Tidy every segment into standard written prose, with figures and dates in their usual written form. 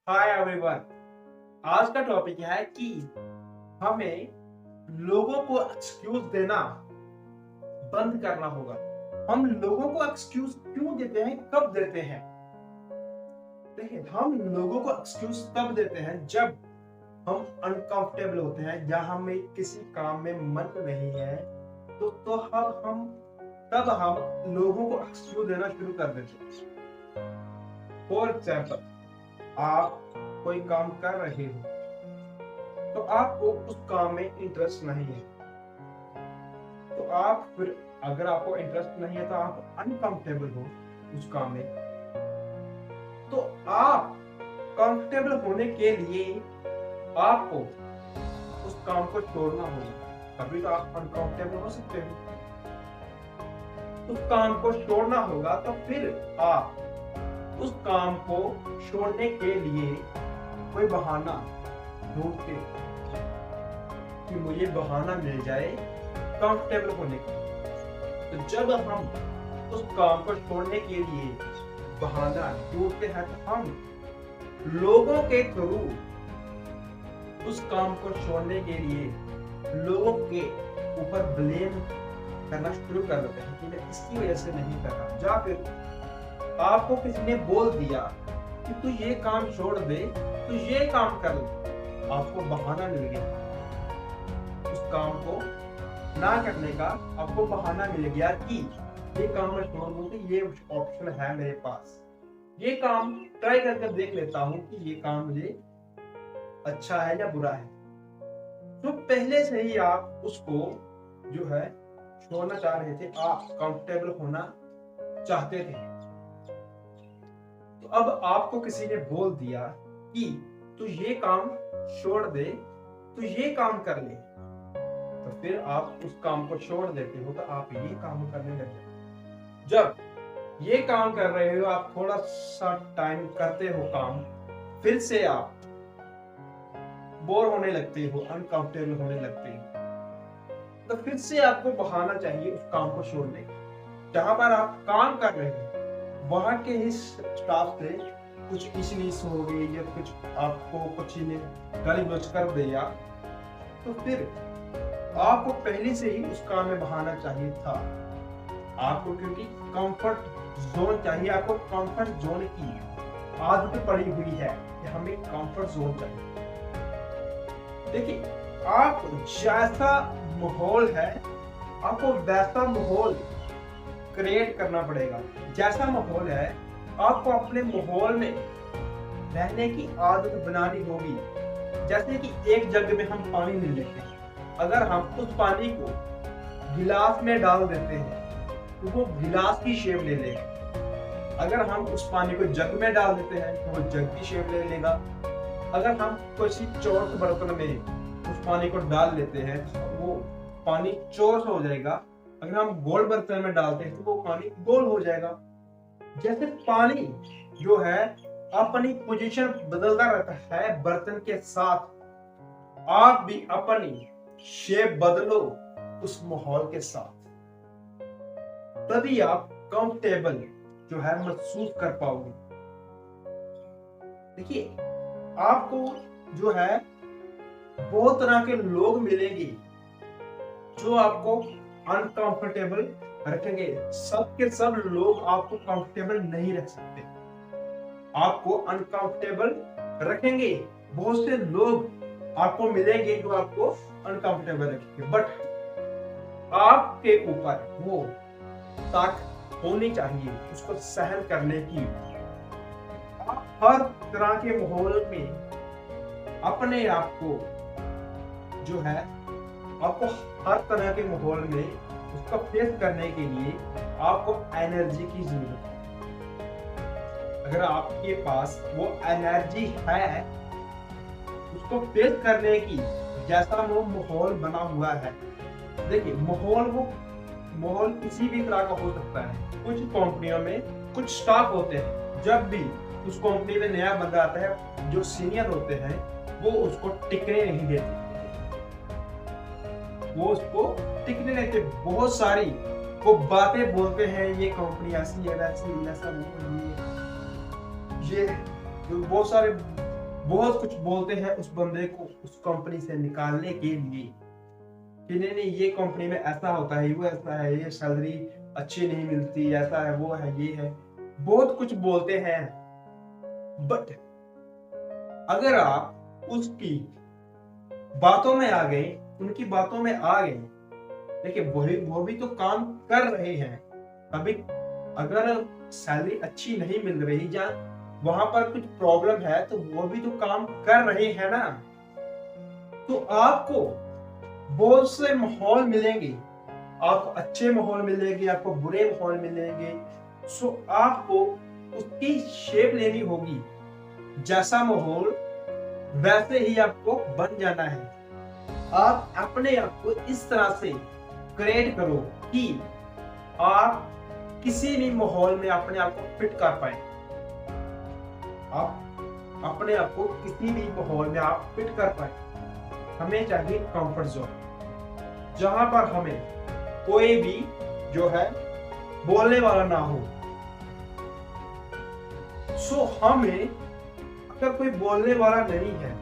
Hi everyone. आज का topic है कि हमें लोगों को एक्सक्यूज देना बंद करना होगा। हम लोगों को एक्सक्यूज क्यों देते हैं, कब देते हैं? देखिए, हम लोगों को एक्सक्यूज तब देते हैं जब हम अनकंफर्टेबल होते हैं या हमें किसी काम में मन नहीं है, तो हम लोगों को एक्सक्यूज देना शुरू कर देते हैं। फॉर एग्जाम्पल, आप कोई काम कर रहे हो तो आपको उस काम में इंटरेस्ट नहीं है, तो आप फिर अगर आपको इंटरेस्ट नहीं है तो आप अनकंफर्टेबल हो उस काम में, तो आप कंफर्टेबल होने के लिए आपको उस काम को छोड़ना होगा, तभी तो आप अनकंफर्टेबल हो सकते हो। उस काम को छोड़ना होगा तो फिर आप उस काम को छोड़ने के लिए कोई बहाना ढूंढते कि मुझे बहाना मिल जाए कंफर्टेबल होने का। तो जब हम उस काम को छोड़ने के लिए बहाना ढूंढते हैं तो हम लोगों के थ्रू उस काम को छोड़ने के लिए लोगों के ऊपर ब्लेम करना शुरू कर देते हैं कि मैं इसकी वजह से नहीं कर रहा, या फिर आपको किसी ने बोल दिया कि तू ये काम छोड़ दे, तू ये काम कर ले, आपको बहाना मिल गया उस काम को ना करने का। आपको बहाना मिल गया कि ये काम मैं छोड़ दूं तो ये ऑप्शन है मेरे पास, ये काम ट्राई करके देख लेता हूं कि ये काम मुझे अच्छा है या बुरा है। तो पहले से ही आप उसको जो है छोड़ना चाह रहे थे, आप कंफर्टेबल होना चाहते थे। तो अब आपको किसी ने बोल दिया कि तू ये काम छोड़ दे, तू ये काम कर ले, तो फिर आप उस काम को छोड़ देते हो, तो आप ये काम करने लगते हो। जब ये काम कर रहे हो, आप थोड़ा सा टाइम करते हो काम, फिर से आप बोर होने लगते हो, अनकंफर्टेबल होने लगते हो, तो फिर से आपको बहाना चाहिए उस काम को छोड़ने का। जहां पर आप काम कर रहे हो वहां के ही स्टाफ से कुछ इशूज हो गए या कुछ आपको कुछ ने गाली गलौज कर दिया, तो फिर आपको पहले से ही उस काम में बहाना चाहिए था। आपको क्योंकि कंफर्ट जोन चाहिए, आपको कंफर्ट जोन की आदत पड़ी हुई है कि हमें कंफर्ट जोन चाहिए। देखिए, आप जैसा माहौल है आपको वैसा माहौल क्रिएट करना पड़ेगा। जैसा माहौल है आपको अपने माहौल में रहने की आदत बनानी होगी। जैसे कि एक जग में हम पानी ले लेते हैं, अगर हम उस पानी को गिलास में डाल देते हैं तो वो गिलास की शेप ले लेगा। अगर हम उस पानी को जग में डाल देते हैं तो वो जग की शेप ले लेगा। अगर हम किसी चौरस बर्तन में उस पानी को डाल लेते हैं तो वो पानी चौरस हो जाएगा। अगर हम गोल बर्तन में डालते हैं तो वो पानी गोल हो जाएगा। जैसे पानी जो है अपनी पोजीशन बदलता रहता है बर्तन के साथ, आप भी अपनी शेप बदलो उस माहौल के साथ, तभी आप कंफर्टेबल जो है महसूस कर पाओगे। देखिए, आपको जो है बहुत तरह के लोग मिलेंगे जो आपको अनकंफर्टेबल रखेंगे। सब के सब लोग आपको कंफर्टेबल नहीं रख सकते, आपको अनकंफर्टेबल रखेंगे। बहुत से लोग आपको मिलेंगे जो आपको अनकंफर्टेबल रखेंगे, बट आपके ऊपर वो ताकत होनी चाहिए उसको सहन करने की। आप हर तरह के माहौल में अपने आप को जो है, आपको हर तरह के माहौल में उसको फेस करने के लिए आपको एनर्जी की जरूरत है। अगर आपके पास वो एनर्जी है उसको फेस करने की, जैसा वो माहौल बना हुआ है। देखिए, माहौल किसी भी तरह का हो सकता है। कुछ कंपनियों में कुछ स्टाफ होते हैं, जब भी उस कंपनी में नया बंदा आता है, जो सीनियर होते हैं वो उसको टिकने नहीं देते, वो उसको टिकने नहीं देते। बहुत सारी वो बातें बोलते हैं, ये कंपनी ऐसी है, वैसी, ऐसा ये बहुत सारे बहुत कुछ बोलते हैं उस बंदे को उस कंपनी से निकालने के लिए कि नहीं नहीं ये कंपनी में ऐसा होता है, वो ऐसा है, ये सैलरी अच्छी नहीं मिलती, ऐसा है, वो है, ये है, बहुत कुछ बोलते हैं। बट अगर आप उसकी बातों में आ गए, उनकी बातों में आ गए, देखिए वो भी तो काम कर रहे हैं। अभी अगर सैलरी अच्छी नहीं मिल रही या वहां पर कुछ प्रॉब्लम है तो वो भी तो काम कर रहे हैं ना। तो आपको बहुत से माहौल मिलेंगे, आपको अच्छे माहौल मिलेंगे, आपको बुरे माहौल मिलेंगे। सो आपको उसकी शेप लेनी होगी, जैसा माहौल वैसे ही आपको बन जाना है। आप अपने आप को इस तरह से क्रिएट करो कि आप किसी भी माहौल में अपने आप को फिट कर पाए। आप अपने आप को किसी भी माहौल में आप फिट कर पाए। हमें चाहिए कंफर्ट जोन, जहां पर हमें कोई भी जो है बोलने वाला ना हो। सो हमें अगर कोई बोलने वाला नहीं है,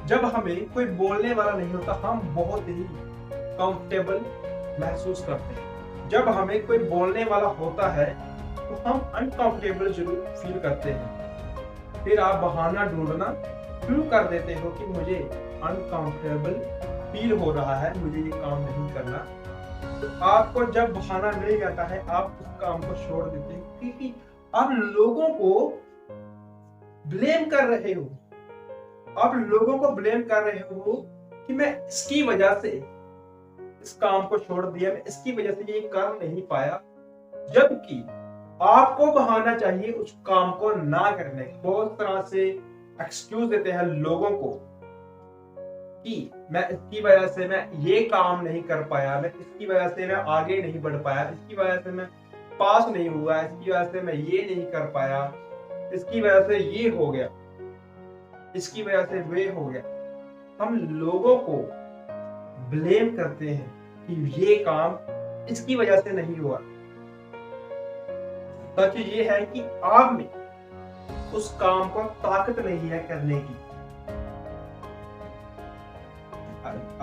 जब हमें कोई बोलने वाला नहीं होता, हम बहुत ही कंफर्टेबल महसूस करते हैं। जब हमें कोई बोलने वाला होता है तो हम अनकंफर्टेबल जरूर फील करते हैं। फिर आप बहाना ढूंढना शुरू कर देते हो कि मुझे अनकंफर्टेबल फील हो रहा है, मुझे ये काम नहीं करना। तो आपको जब बहाना मिल जाता है, आप उस काम को छोड़ देते हो, क्योंकि आप लोगों को ब्लेम कर रहे हो। आप लोगों को ब्लेम कर रहे हो कि मैं इसकी वजह से इस काम को छोड़ दिया, मैं इसकी वजह से ये कर नहीं पाया, जबकि आपको बहाना चाहिए उस काम को ना करने का। बहुत तरह से एक्सक्यूज देते हैं लोगों को कि मैं इसकी वजह से मैं ये काम नहीं कर पाया, मैं इसकी वजह से मैं आगे नहीं बढ़ पाया, इसकी वजह से मैं पास नहीं हुआ, इसकी वजह से मैं ये नहीं कर पाया, इसकी वजह से ये हो गया, इसकी वजह से वे हो गया। हम लोगों को ब्लेम करते हैं कि ये काम इसकी वजह से नहीं हुआ। सच ये है कि आप में उस काम को ताकत नहीं है करने की।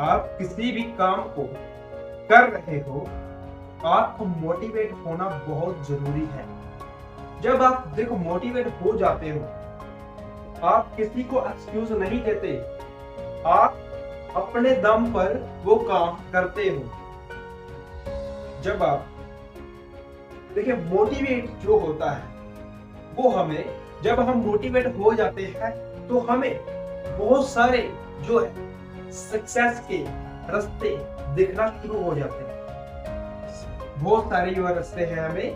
आप किसी भी काम को कर रहे हो, आपको मोटिवेट होना बहुत जरूरी है। जब आप देखो मोटिवेट हो जाते हो, आप किसी को एक्सक्यूज नहीं देते, आप अपने दम पर वो काम करते हो। जब आप देखिए मोटिवेट जो होता है वो हमें, जब हम मोटिवेट हो जाते हैं तो हमें बहुत सारे जो है सक्सेस के रास्ते दिखना शुरू हो जाते हैं। बहुत सारे जो रास्ते हैं हमें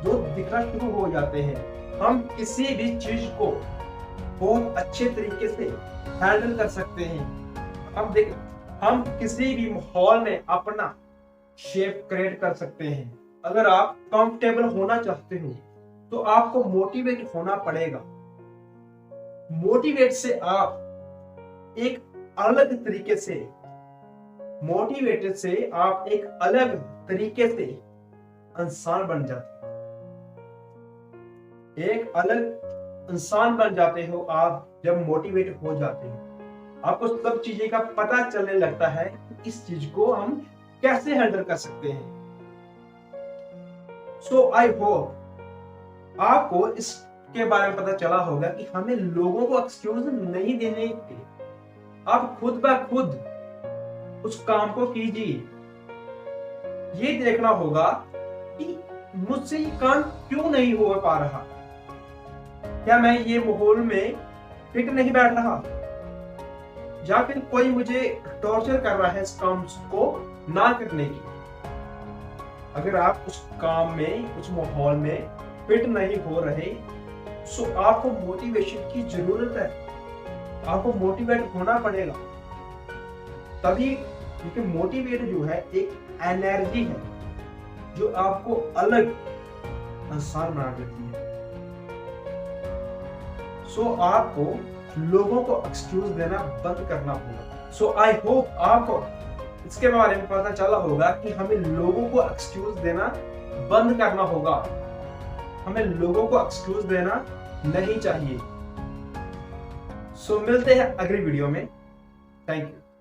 जो दिखना शुरू हो जाते हैं। हम किसी भी चीज को बहुत अच्छे तरीके से हैंडल कर सकते हैं। हम किसी भी माहौल में अपना शेप क्रिएट कर सकते हैं। अगर आप कंफर्टेबल होना चाहते हो तो आपको मोटिवेट होना पड़ेगा। मोटिवेट से आप एक अलग तरीके से, मोटिवेटेड से आप एक अलग तरीके से इंसान बन जाते हो। एक अलग इंसान बन जाते हो आप जब मोटिवेट हो जाते हो। आपको सब चीजें का पता चलने लगता है कि इस चीज को हम कैसे हैंडल कर सकते हैं। सो आई होप आपको इसके बारे में पता चला होगा कि हमें लोगों को एक्सक्यूज नहीं देने के, आप खुद ब खुद उस काम को कीजिए। ये देखना होगा कि मुझसे ये काम क्यों नहीं हो पा रहा, क्या मैं ये माहौल में फिट नहीं बैठ रहा, या फिर कोई मुझे टॉर्चर कर रहा है इस काम को ना करने की। अगर आप उस काम में, उस माहौल में फिट नहीं हो रहे, तो आपको मोटिवेशन की जरूरत है। आपको मोटिवेट होना पड़ेगा तभी, क्योंकि मोटिवेट जो है एक एनर्जी है जो आपको अलग इंसान बना देती है। सो आपको लोगों को एक्सक्यूज देना बंद करना होगा। सो आई होप आपको इसके बारे में पता चला होगा कि हमें लोगों को एक्सक्यूज देना बंद करना होगा। हमें लोगों को एक्सक्यूज देना नहीं चाहिए। सो मिलते हैं अगली वीडियो में। Thank you.